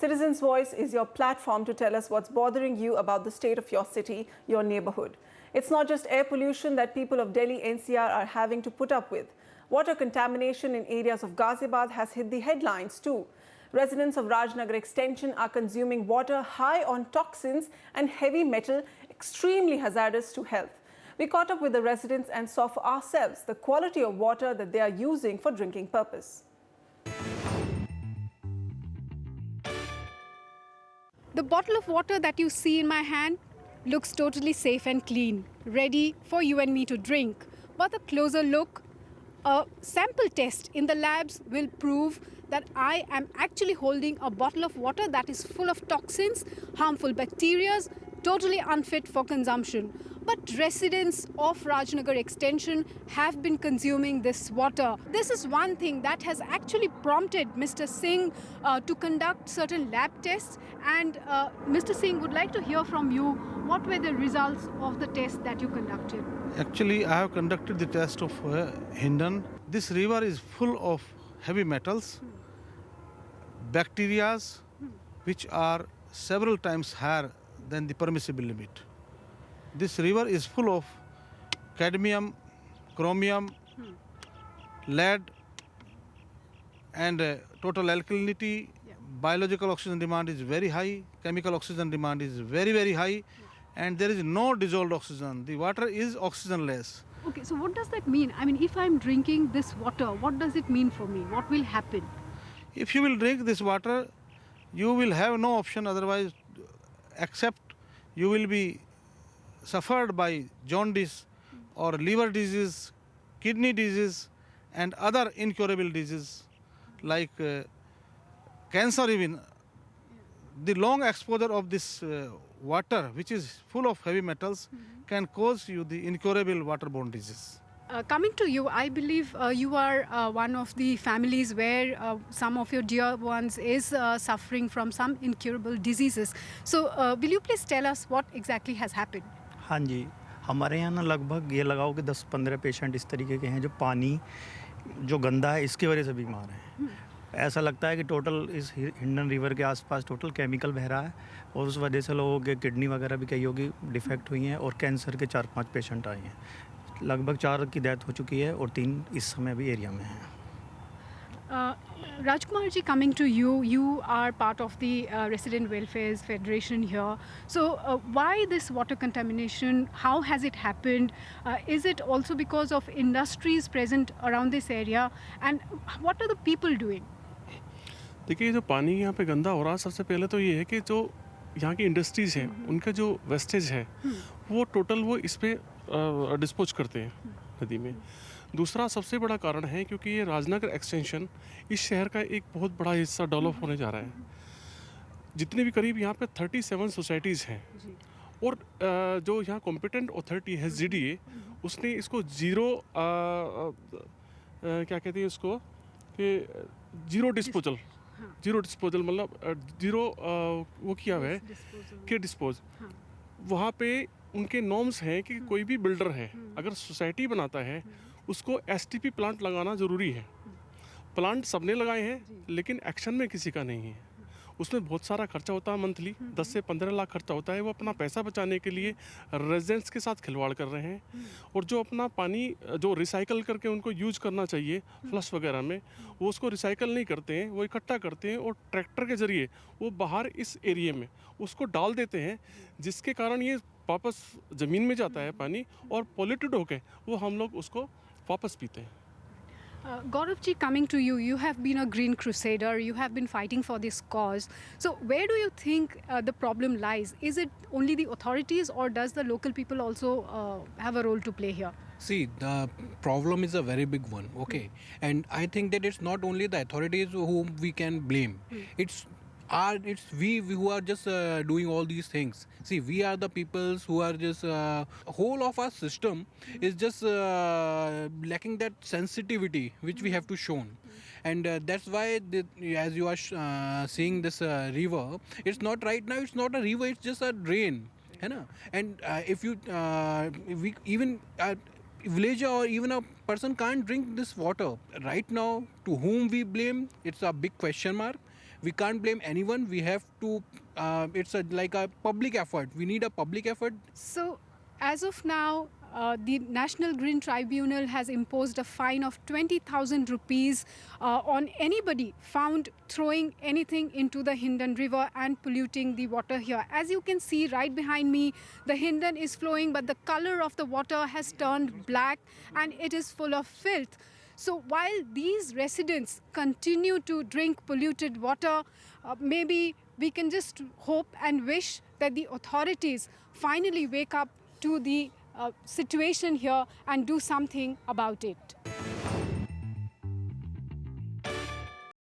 Citizens Voice is your platform to tell us what's bothering you about the state of your city, your neighborhood. It's not just air pollution that people of Delhi NCR are having to put up with. Water contamination in areas of Ghaziabad has hit the headlines too. Residents of Rajnagar Extension are consuming water high on toxins and heavy metal, extremely hazardous to health. We caught up with the residents and saw for ourselves the quality of water that they are using for drinking purpose. The bottle of water that you see in my hand looks totally safe and clean, ready for you and me to drink. But a closer look, a sample test in the labs will prove that I am actually holding a bottle of water that is full of toxins, harmful bacteria, totally unfit for consumption. But residents of Rajnagar Extension have been consuming this water. This is one thing that has actually prompted Mr. Singh to conduct certain lab tests. And Mr. Singh, would like to hear from you, what were the results of the test that you conducted? Actually, I have conducted the test of Hindon. This river is full of heavy metals, bacteria, which are several times higher than the permissible limit. This river is full of cadmium, chromium, lead, and total alkalinity. Biological oxygen demand is very high, chemical oxygen demand is very, very high, and there is no dissolved oxygen. The water is oxygenless. Okay, so what does that mean? I mean, if I'm drinking this water, what does it mean for me? What will happen? If you will drink this water, you will have no option otherwise except you will be suffered by jaundice or liver disease, kidney disease, and other incurable diseases like cancer even. The long exposure of this water, which is full of heavy metals, can cause you the incurable waterborne disease. Coming to you, I believe you are one of the families where some of your dear ones is suffering from some incurable diseases. So will you please tell us what exactly has happened? हाँ जी, हमारे यहाँ ना लगभग ये लगाओ कि 10-15 patient इस तरीके के हैं जो पानी जो गंदा है इसकी वजह से बीमार हैं। ऐसा लगता है कि टोटल इस हिंडन रिवर के आसपास टोटल केमिकल बह रहा है और उस वजह से लोगों के किडनी वगैरह भी कईयों की डिफेक्ट हुई हैं और कैंसर के 4-5 पेशेंट आए हैं। लगभग 4 की डेथ हो चुकी है और 3 इस समय भी एरिया में हैं। Rajkumar ji, coming to you, you are part of the Resident Welfare Federation here. So why this water contamination? How has it happened? Is it also because of industries present around this area? And what are the people doing? देखिए, जो पानी यहाँ पे गंदा हो रहा है, सबसे पहले तो ये है कि जो यहाँ की इंडस्ट्रीज़ हैं उनका जो वेस्टेज है वो टोटल वो इस पे डिस्पोज करते हैं नदी में। दूसरा सबसे बड़ा कारण है क्योंकि ये राजनगर एक्सटेंशन इस शहर का एक बहुत बड़ा हिस्सा डेवलप होने जा रहा है। जितने भी करीब यहाँ पे 37 सोसाइटीज़ हैं और जो यहाँ कॉम्पिटेंट अथॉरिटी है ZDA, उसने इसको ज़ीरो क्या कहते हैं उसको कि ज़ीरो डिस्पोजल मतलब ज़ीरो वो किया हुआ है कि डिस्पोज। वहाँ पे उनके नॉर्म्स हैं कि कोई भी बिल्डर है अगर सोसाइटी बनाता है उसको STP प्लांट लगाना ज़रूरी है। प्लांट सबने लगाए हैं लेकिन एक्शन में किसी का नहीं है। उसमें बहुत सारा खर्चा होता है, मंथली 10 से 15 लाख खर्चा होता है। वो अपना पैसा बचाने के लिए रेजिडेंट्स के साथ खिलवाड़ कर रहे हैं और जो अपना पानी जो रिसाइकल करके उनको यूज करना चाहिए फ्लश वगैरह में, वो उसको रिसाइकल नहीं करते हैं, वो इकट्ठा करते हैं और ट्रैक्टर के ज़रिए वो बाहर इस एरिए में उसको डाल देते हैं, जिसके कारण ये वापस ज़मीन में जाता है पानी और पॉल्यूटेड होकर वो हम लोग उसको वापस पीते हैं। Gaurav ji, coming to you, you have been a green crusader, you have been fighting for this cause. So where do you think the problem lies? Is it only the authorities or does the local people also have a role to play here? See, the problem is a very big one, okay? And I think that it's not only the authorities whom we can blame. It's we who are just doing all these things. See, we are the peoples who are just whole of our system is just lacking that sensitivity which we have to shown, and that's why as you are seeing this river, it's not right now. It's not a river. It's just a drain, है ना? And if you we even villager or even a person can't drink this water right now. To whom we blame? It's a big question mark. we can't blame anyone. We have to, like a public effort. We need a public effort. So, as of now, the National Green Tribunal has imposed a fine of 20,000 rupees on anybody found throwing anything into the Hindon River and polluting the water here. As you can see right behind me, the Hindon is flowing, but the color of the water has turned black and it is full of filth. So while these residents continue to drink polluted water, maybe we can just hope and wish that the authorities finally wake up to the situation here and do something about it.